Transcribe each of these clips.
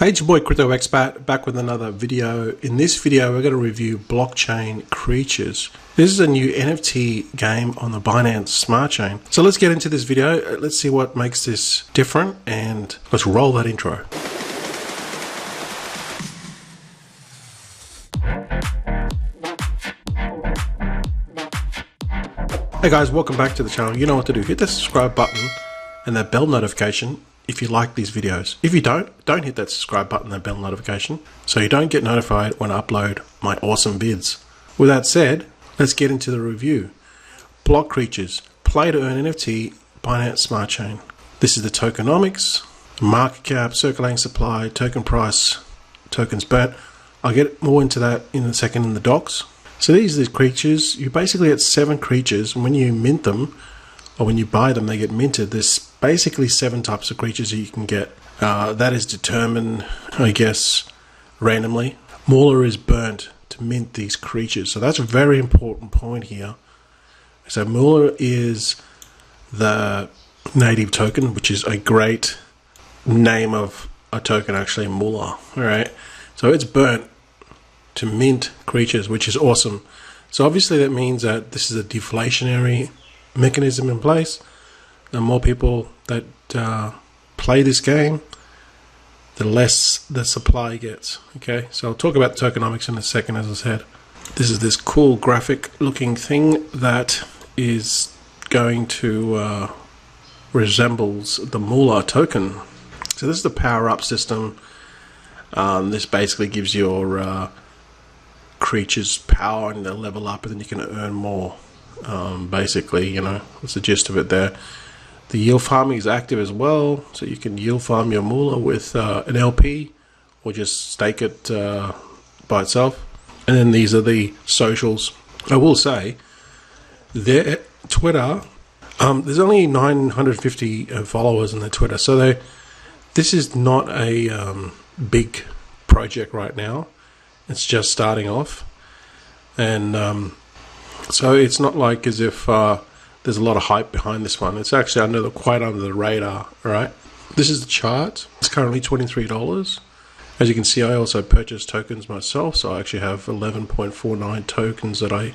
Hey, it's your boy Crypto Expat back with another video. In this video, we're going to review blockchain creatures. This is a new NFT game on the Binance Smart Chain. So let's get into this video. Let's see what makes this different, and let's roll that intro. Hey guys, welcome back to the channel. You know what to do. Hit the subscribe button and that bell notification if you like these videos. If you don't hit that subscribe button and bell notification so you don't get notified when I upload my awesome vids. With that said, let's get into the review. Block creatures, play to earn NFT, Binance Smart Chain. This is the tokenomics, market cap, circulating supply, token price, tokens burnt. I'll get more into that in a second in the docs. So these are the creatures. You basically get 7 creatures, and when you mint them, or when you buy them, they get minted. There's basically 7 types of creatures that you can get. That is determined, I guess, randomly. Moolah is burnt to mint these creatures. So that's a very important point here. So Moolah is the native token, which is a great name of a token, actually, Moolah. All right. So it's burnt to mint creatures, which is awesome. So obviously that means that this is a deflationary mechanism in place. The more people that play this game, the less the supply gets. Okay, so I'll talk about tokenomics in a second. As I said, this is this cool graphic looking thing that is going to resembles the Moolah token. So this is the power up system. This basically gives your creatures power and they'll level up, and then you can earn more. Basically, you know, that's the gist of it there. The yield farming is active as well, so you can yield farm your Moolah with an LP or just stake it by itself. And then these are the socials. I will say, their Twitter, there's only 950 followers on their Twitter, so this is not a big project right now. It's just starting off, and so it's not like as if there's a lot of hype behind this one. It's actually quite under the radar. All right, this is the chart. It's currently $23. As you can see, I also purchased tokens myself, so I actually have 11.49 tokens that I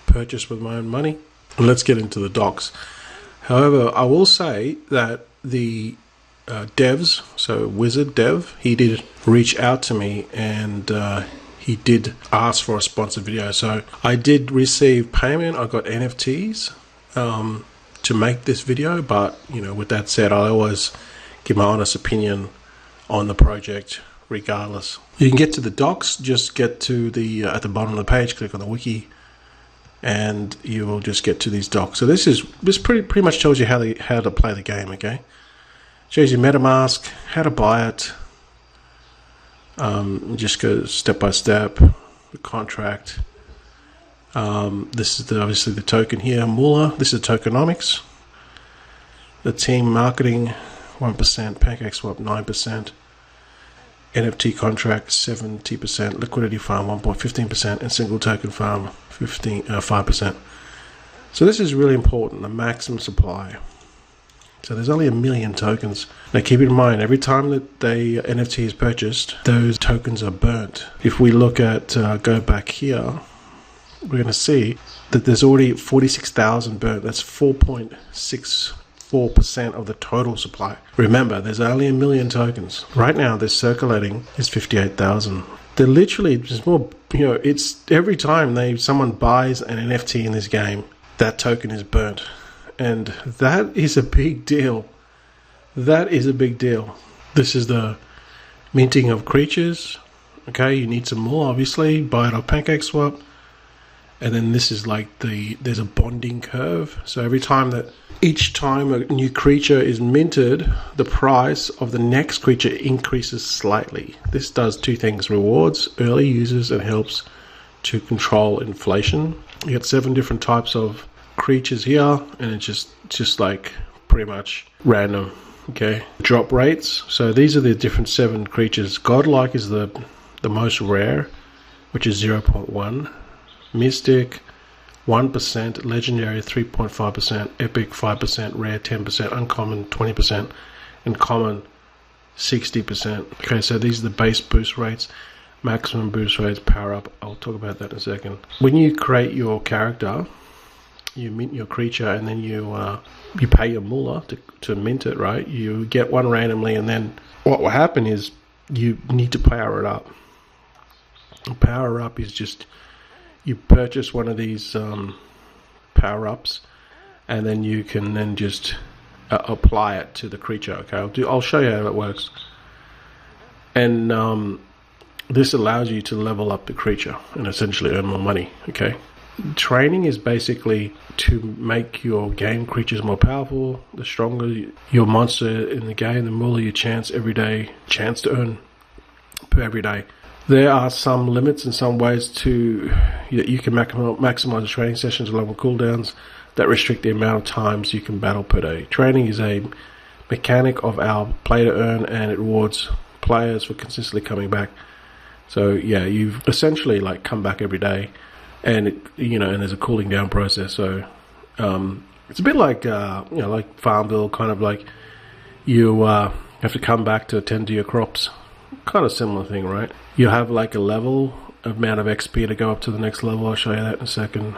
purchased with my own money. And let's get into the docs. However, I will say that the devs, so Wizard Dev, he did reach out to me, and he did ask for a sponsored video. So I did receive payment. I got NFTs to make this video, but you know, with that said, I always give my honest opinion on the project regardless. You can get to the docs. Just get to the at the bottom of the page, click on the wiki, and you will just get to these docs. So this pretty much tells you how to play the game. Okay. Shows you MetaMask, how to buy it. Just go step by step. The contract. This is obviously the token here, Moolah. This is tokenomics. The team marketing 1%, PancakeSwap 9%, NFT contract 70%, liquidity farm 1.15%, and single token farm 5%. So this is really important. The maximum supply. So there's only 1 million tokens. Now keep in mind, every time that the NFT is purchased, those tokens are burnt. If we look at, go back here, we're going to see that there's already 46,000 burnt. That's 4.64% of the total supply. Remember, there's only 1 million tokens. Right now, they're circulating is 58,000. They're literally just more, you know, it's every time someone buys an NFT in this game, that token is burnt. And that is a big deal. That is a big deal. This is the minting of creatures. Okay, you need some more, obviously. Buy it off PancakeSwap. And then this is like there's a bonding curve. So each time a new creature is minted, the price of the next creature increases slightly. This does 2 things: rewards early users and helps to control inflation. You get 7 different types of creatures here, and it's just like pretty much random. Okay, drop rates. So these are the different 7 creatures. Godlike is the most rare, which is 0.1. Mystic 1%, legendary 3.5%, epic 5%, rare 10%, uncommon 20%, and common 60%. Okay, so these are the base boost rates, maximum boost rates, power up. I'll talk about that in a second. When you create your character, you mint your creature, and then you pay your moolah to mint it, right? You get one randomly, and then what will happen is you need to power it up. Power up is just you purchase one of these power ups, and then you can then just apply it to the creature. Okay, I'll show you how it works. And this allows you to level up the creature and essentially earn more money. Okay, training is basically to make your game creatures more powerful. The stronger your monster in the game, the more your chance to earn per every day. There are some limits and some ways to that you can maximize the training sessions along with cooldowns that restrict the amount of times you can battle per day. Training is a mechanic of our play to earn, and it rewards players for consistently coming back. So yeah, you've essentially like come back every day, and and there's a cooling down process. So it's a bit like like Farmville, kind of like you have to come back to attend to your crops. Kind of similar thing, right? You have like a level amount of XP to go up to the next level. I'll show you that in a second.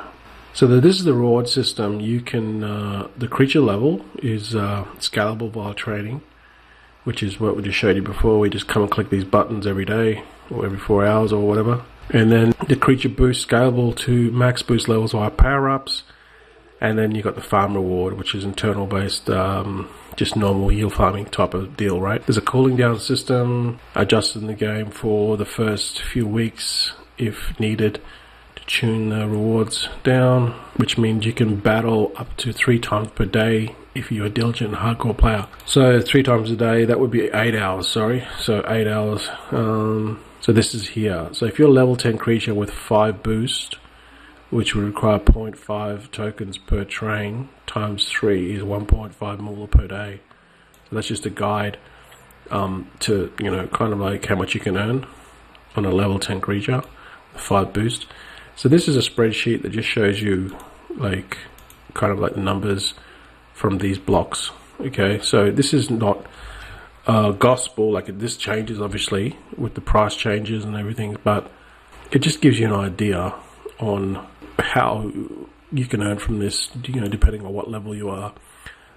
So this is the reward system. You can the creature level is scalable via training, which is what we just showed you before. We just come and click these buttons every day or every 4 hours or whatever. And then the creature boost scalable to max boost levels via power ups. And then you got the farm reward, which is internal based, just normal yield farming type of deal, right? There's a cooling down system adjusted in the game for the first few weeks if needed to tune the rewards down, which means you can battle up to 3 times per day if you're a diligent hardcore player. So 3 times a day, that would be 8 hours, sorry. So 8 hours. So this is here. So if you're a level 10 creature with 5 boost, which would require 0.5 tokens per train, times 3 is 1.5 moolah per day. So that's just a guide to, kind of like how much you can earn on a level 10 creature with 5 boost. So this is a spreadsheet that just shows you like kind of like the numbers from these blocks. Okay, so this is not gospel, like this changes obviously with the price changes and everything, but it just gives you an idea on how you can earn from this, depending on what level you are.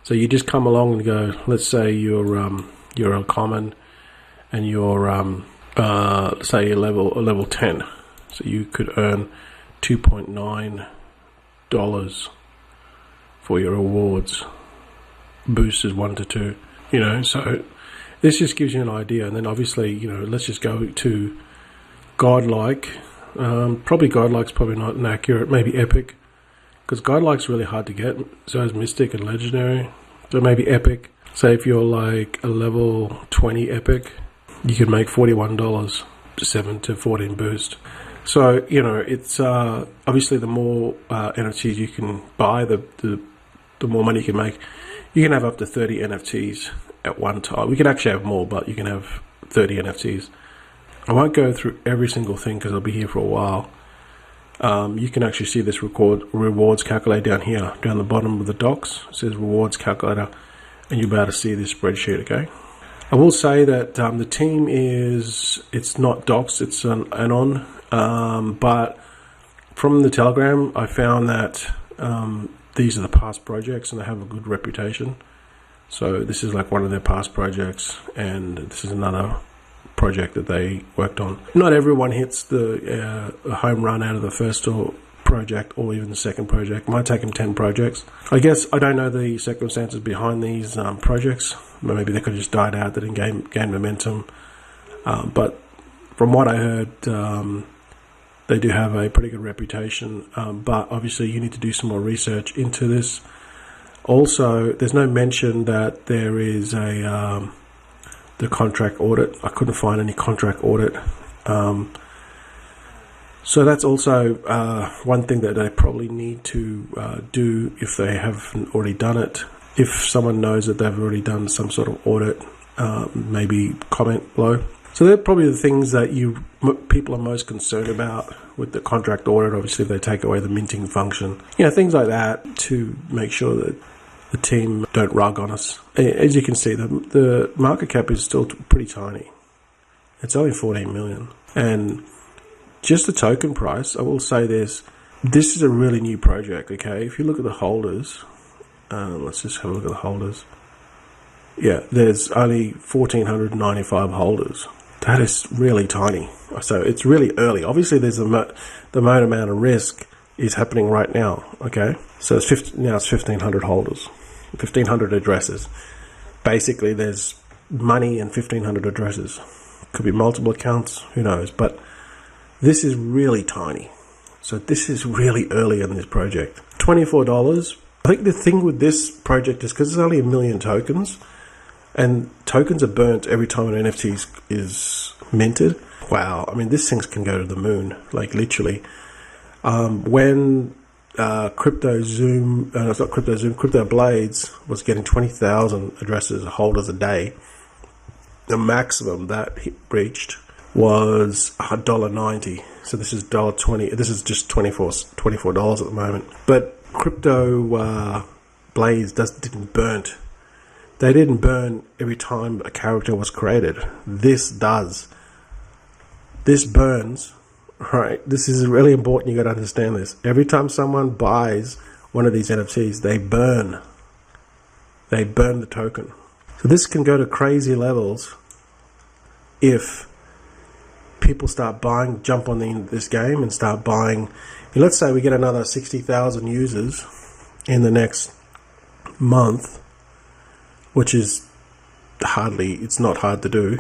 So you just come along and go, let's say you're a common and you're say a level 10, so you could earn $2.9 for your rewards. Boost is 1 to 2, so this just gives you an idea. And then obviously, let's just go to godlike. Probably godlike's probably not an accurate, maybe epic, because godlike's really hard to get. So is mystic and legendary. So maybe epic. Say if you're like a level 20 epic, you can make $41, 7 to 14 boost. So it's obviously the more NFTs you can buy, the more money you can make. You can have up to 30 NFTs at one time. We can actually have more, but you can have 30 NFTs. I won't go through every single thing because I'll be here for a while. You can actually see this rewards calculator down here, down the bottom of the docs. It says rewards calculator, and you'll be able to see this spreadsheet, okay? I will say that the team it's not docs, it's an anon, but from the Telegram, I found that these are the past projects and they have a good reputation. So this is like one of their past projects, and this is another project that they worked on. Not everyone hits the home run out of the first project or even the second project. It might take them 10 projects. I guess I don't know the circumstances behind these projects. Maybe they could have just died out, they didn't gain momentum. But from what I heard, they do have a pretty good reputation. But obviously you need to do some more research into this. Also, there's no mention that there is the contract audit. I couldn't find any contract audit. So that's also one thing that they probably need to do if they haven't already done it. If someone knows that they've already done some sort of audit, maybe comment below. So they're probably the things that people are most concerned about with the contract audit. Obviously, if they take away the minting function, things like that, to make sure that the team don't rug on us. As you can see, the market cap is still pretty tiny. It's only 14 million. And just the token price, I will say this is a really new project, okay? If you look at the holders, let's just have a look at the holders. Yeah, there's only 1,495 holders. That is really tiny. So it's really early. Obviously, there's the most amount of risk is happening right now, okay? So now it's 1,500 holders, 1,500 addresses. Basically, there's money in 1,500 addresses. Could be multiple accounts, who knows? But this is really tiny. So this is really early in this project. $24. I think the thing with this project is because it's only 1 million tokens, and tokens are burnt every time an NFT is minted. Wow, I mean, this thing can go to the moon, like literally. When Crypto Blades was getting 20,000 addresses, holders a day, the maximum that he reached was $1.90. So this is $1.20. This is just $24 at the moment. But Crypto Blades didn't burn. They didn't burn every time a character was created. This does. This burns. Right, this is really important. You got to understand this. Every time someone buys one of these NFTs, they burn. They burn the token. So this can go to crazy levels if people start buying, jump on this game and start buying. Let's say we get another 60,000 users in the next month, which is it's not hard to do,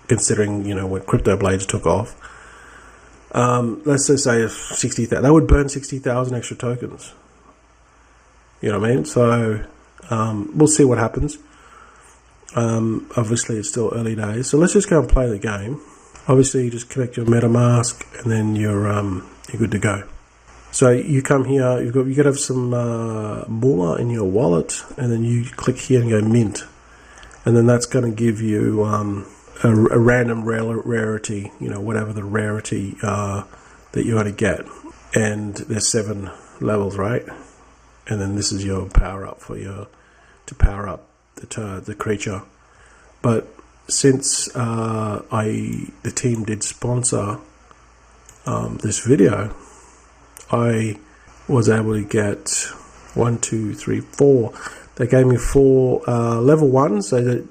considering, when Crypto Blades took off. Let's just say 60,000. That would burn 60,000 extra tokens. You know what I mean? So we'll see what happens. Obviously, it's still early days. So let's just go and play the game. Obviously, you just connect your MetaMask, and then you're good to go. So you come here. You got to have some Moolah in your wallet, and then you click here and go mint, and then that's going to give you a random rarity, whatever the rarity that you're going to get. And there's 7 levels, right? And then this is your power up to power up the creature. But since the team did sponsor this video, I was able to get 1, 2, 3, 4. They gave me 4 level 1, so they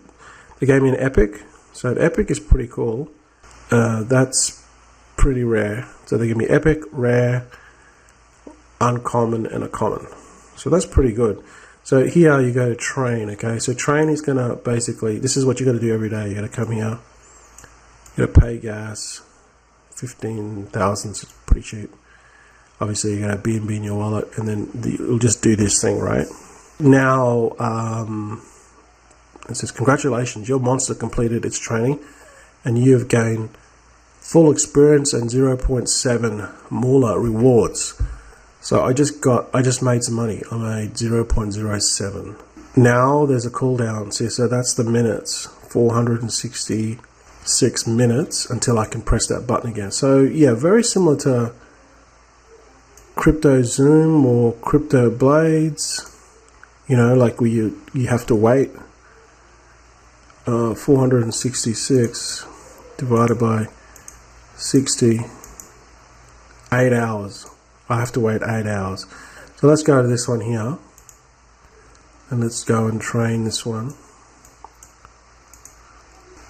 gave me an epic. So an epic is pretty cool. That's pretty rare. So they give me epic, rare, uncommon, and a common. So that's pretty good. So here you go to train, okay? So train is going to basically, this is what you got to do every day. You got to come here. You got to pay gas. 15,000 is pretty cheap. Obviously, you're going to have BNB in your wallet, and then you'll just do this thing, right? Now, it says, congratulations, your monster completed its training and you have gained full experience and 0.7 Moolah rewards. So I just made some money. I made 0.07. Now there's a cooldown. See, so that's the minutes, 466 minutes until I can press that button again. So yeah, very similar to Crypto Zoom or Crypto Blades, like where you have to wait. 466 divided by 60, 8 hours. I have to wait 8 hours. So let's go to this one here, and let's go and train this one.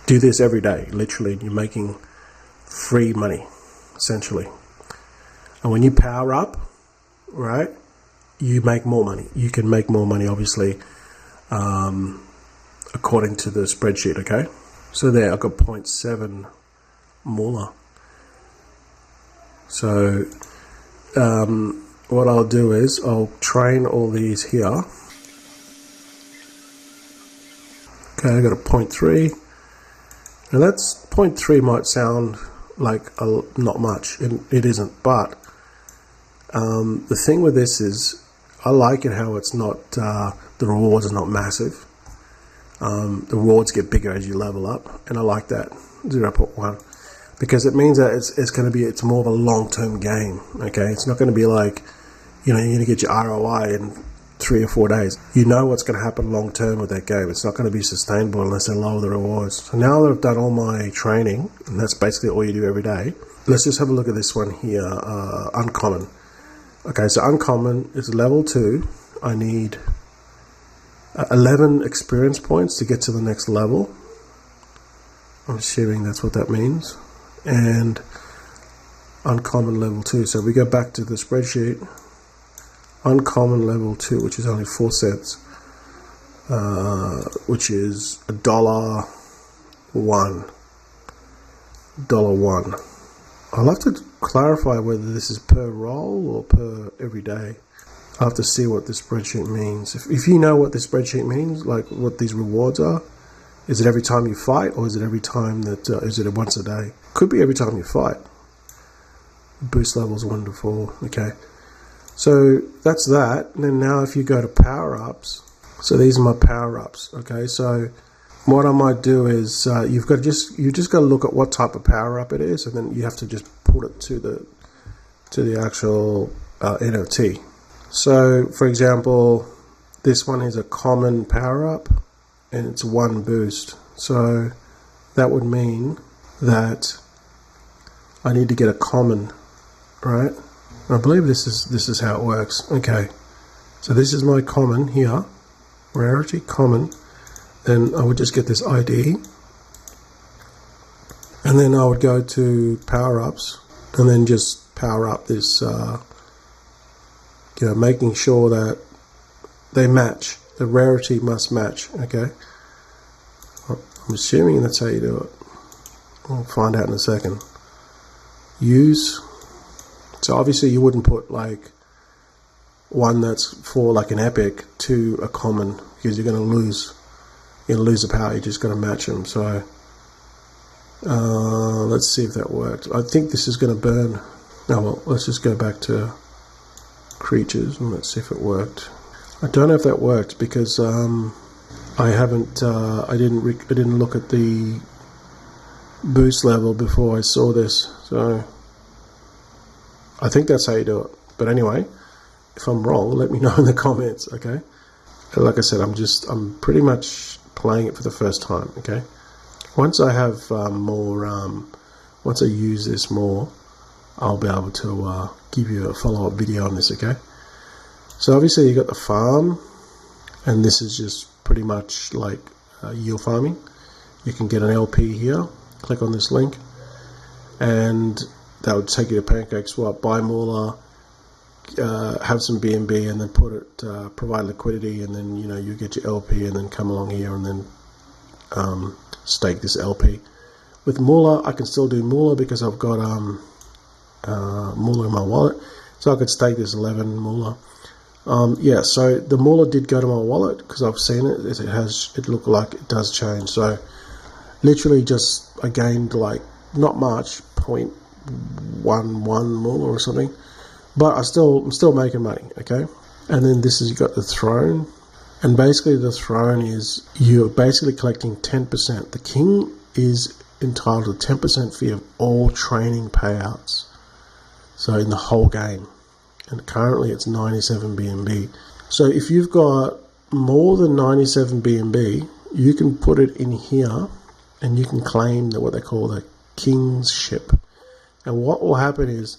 Do this every day, literally. You're making free money, essentially. And when you power up, right, you make more money. You can make more money, obviously, according to the spreadsheet, okay? So there, I've got 0.7 Moolah. So what I'll do is I'll train all these here. Okay, I got a 0.3. Now that's 0.3 might sound like not much, and it isn't, but the thing with this is I like it how it's not, the rewards are not massive. The rewards get bigger as you level up, and I like that 0.1 because it means that it's more of a long-term game. Okay, it's not going to be like, you're going to get your ROI in 3 or 4 days. You know what's going to happen long term with that game. It's not going to be sustainable unless they lower the rewards. So now that I've done all my training, and that's basically all you do every day, let's just have a look at this one here, uncommon. Okay, so uncommon is level 2. I need 11 experience points to get to the next level. I'm assuming that's what that means. And uncommon level 2. So we go back to the spreadsheet. Uncommon level 2, which is only 4 cents, which is $1. $1. I'll have to clarify whether this is per roll or per every day. I'll have to see what this spreadsheet means. If you know what this spreadsheet means, like what these rewards are, is it every time you fight, or is it every time that, is it once a day? Could be every time you fight. Boost levels 1 to 4, okay. So that's that. And then now if you go to power-ups, so these are my power-ups, okay. So what I might do is you just got to look at what type of power-up it is, and then you have to just put it to the actual NFT. So for example, this one is a common power-up, and it's 1 boost. So that would mean that I need to get a common, right? I believe this is how it works. Okay, so this is my common here, rarity common. Then I would just get this ID, and then I would go to power-ups, and then just power up this, making sure that they match. The rarity must match. Okay, I'm assuming that's how you do it. We'll find out in a second. Use. So obviously you wouldn't put like one that's for like an epic to a common, because you're going to lose. You're going to lose the power. You just got to match them. So let's see if that worked. I think this is going to burn. Oh well, let's just go back to creatures and let's see if it worked. I don't know if that worked because I haven't. I didn't look at the boost level before I saw this. So I think that's how you do it. But anyway, if I'm wrong, let me know in the comments, okay? Like I said, I'm pretty much playing it for the first time, okay? Once I have once I use this more, I'll be able to give you a follow-up video on this, okay? So obviously you got the farm, and this is just pretty much like yield farming. You can get an LP here, click on this link, and that would take you to Pancake Swap, buy Moolah, have some BNB, and then put it, provide liquidity, and then you get your LP, and then come along here and then stake this LP. With Moolah, I can still do Moolah because I've got Moolah in my wallet, so I could stake this 11 Moolah. Yeah, so the Moolah did go to my wallet because I've seen it. It looked like it does change. So literally just I gained like not much, 0.11 Moolah or something, but I'm still making money, okay? And then this is, you got the throne, and basically the throne is you're basically collecting 10%. The king is entitled to 10% fee of all training payouts, so in the whole game, and currently it's 97 BNB. So if you've got more than 97 BNB, you can put it in here and you can claim what they call the kingship. And what will happen is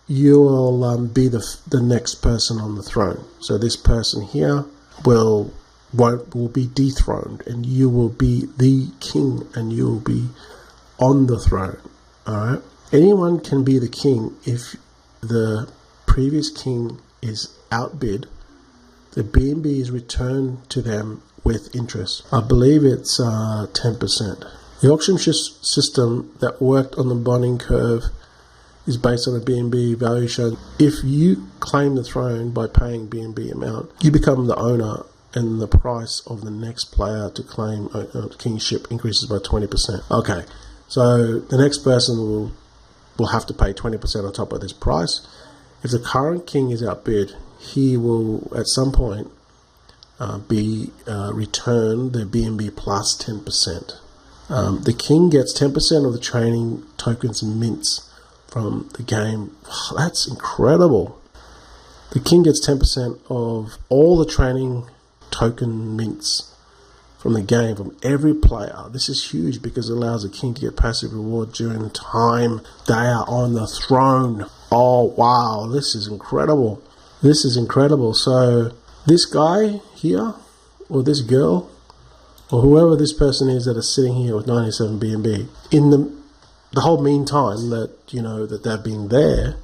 you will be the next person on the throne. So this person here will be dethroned, and you will be the king, and you will be on the throne. All right. Anyone can be the king if the previous king is outbid. The BNB is returned to them with interest. I believe it's 10%. The auction system that worked on the bonding curve is based on a BNB value shown. If you claim the throne by paying BNB amount, you become the owner, and the price of the next player to claim kingship increases by 20%. Okay, so the next person will have to pay 20% on top of this price. If the current king is outbid, he will at some point be returned the BNB plus 10%. The king gets 10% of the training tokens mints from the game. That's incredible. The king gets 10% of all the training token mints from the game, from every player. This is huge because it allows the king to get passive reward during the time they are on the throne. Oh, wow, this is incredible. This is incredible. So this guy here, or this girl, or whoever this person is that is sitting here with 97 BNB, in the whole meantime that, you know, that they've been there,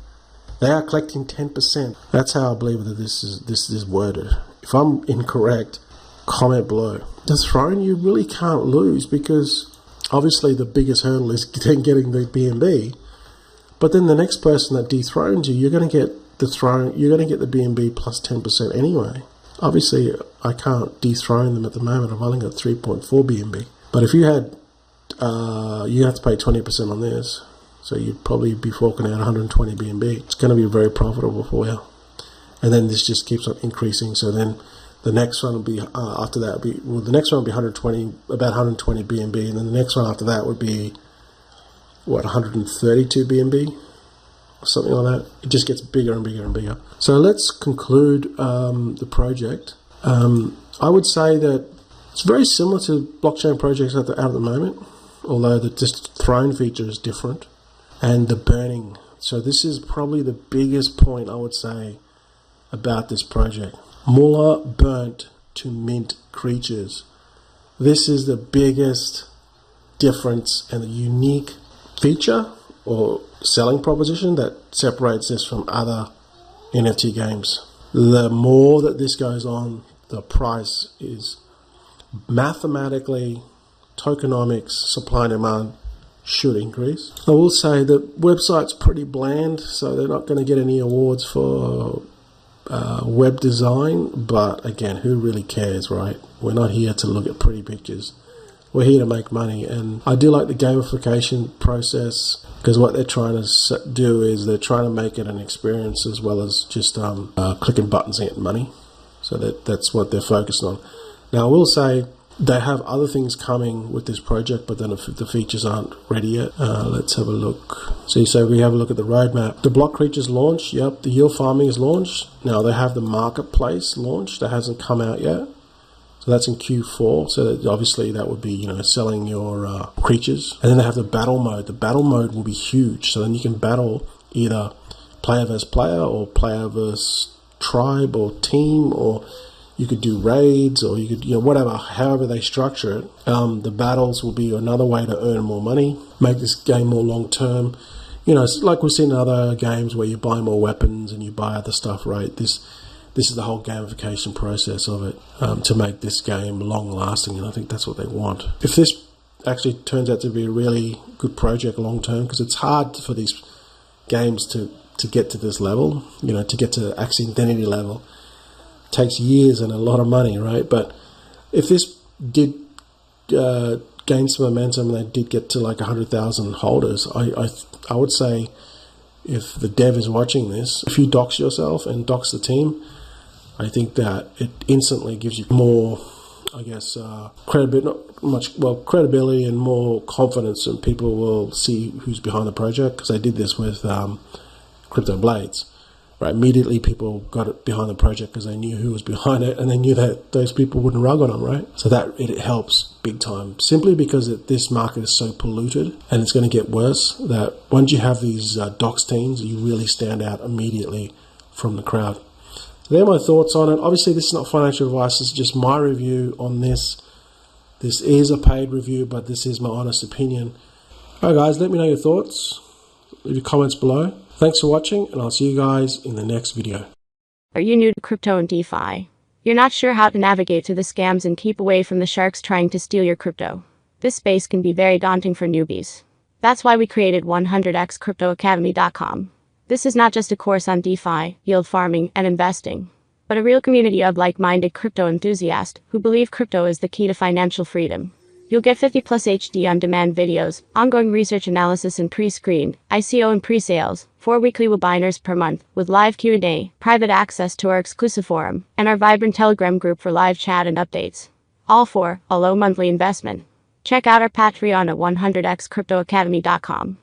they are collecting 10%. That's how I believe that this is worded. If I'm incorrect, comment below. The throne, you really can't lose, because obviously the biggest hurdle is then getting the BNB. But then the next person that dethrones you, you're going to get the throne. You're going to get the BNB plus 10% anyway. Obviously, I can't dethrone them at the moment. I've only got 3.4 BNB. But if you had, you have to pay 20% on this. So you'd probably be forking out 120 BNB. It's going to be very profitable for you. And then this just keeps on increasing. So then the next one will be, after that, the next one will be 120, about 120 BNB. And then the next one after that would be, what, 132 BNB? Or something like that. It just gets bigger and bigger and bigger. So let's conclude the project. I would say that it's very similar to blockchain projects out at the moment, although the just throne feature is different. And the burning. So this is probably the biggest point I would say about this project. Moolah burnt to mint creatures. This is the biggest difference and the unique feature or selling proposition that separates this from other NFT games. The more that this goes on, the price is mathematically, tokenomics, supply and demand should increase. I will say the website's pretty bland, so they're not going to get any awards for web design, but again, who really cares, right? We're not here to look at pretty pictures. We're here to make money, and I do like the gamification process, because what they're trying to do is they're trying to make it an experience as well as just clicking buttons and getting money. So that's what they're focused on. Now, I will say they have other things coming with this project, but then the features aren't ready yet. Let's have a look. So we have a look at the roadmap. The block creatures launched. Yep, the yield farming is launched. Now they have the marketplace launched. That hasn't come out yet. So that's in Q4. So that obviously that would be, you know, selling your creatures. And then they have the battle mode. The battle mode will be huge. So then you can battle either player versus player, or player versus tribe or team, or you could do raids, or you could, you know, whatever, however they structure it. The battles will be another way to earn more money, make this game more long term. You know, it's like we've seen in other games where you buy more weapons and you buy other stuff, right? This is the whole gamification process of it, to make this game long lasting, and I think that's what they want. If this actually turns out to be a really good project long term, because it's hard for these games to get to this level, you know, to get to Axie Infinity level. Takes years and a lot of money, right? But if this did gain some momentum and they did get to like 100,000 holders, I would say, if the dev is watching this, if you dox yourself and dox the team, I think that it instantly gives you more, I guess, credibility and more confidence, and people will see who's behind the project, because they did this with Crypto Blades. Right, immediately people got it behind the project because they knew who was behind it, and they knew that those people wouldn't rug on them, right? So that it helps big time, simply because this market is so polluted, and it's going to get worse, that once you have these docs teams, you really stand out immediately from the crowd. So they're my thoughts on it. Obviously, this is not financial advice. It's just my review on this. This is a paid review, but this is my honest opinion. All right, guys, let me know your thoughts. Leave your comments below. Thanks for watching, and I'll see you guys in the next video. Are you new to crypto and DeFi? You're not sure how to navigate through the scams and keep away from the sharks trying to steal your crypto? This space can be very daunting for newbies. That's why we created 100xcryptoacademy.com. This is not just a course on DeFi, yield farming, and investing, but a real community of like-minded crypto enthusiasts who believe crypto is the key to financial freedom. You'll get 50+ HD on-demand videos, ongoing research analysis and pre-screened, ICO and pre-sales, 4 weekly webinars per month, with live Q&A, private access to our exclusive forum, and our vibrant Telegram group for live chat and updates. All for a low monthly investment. Check out our Patreon at 100xcryptoacademy.com.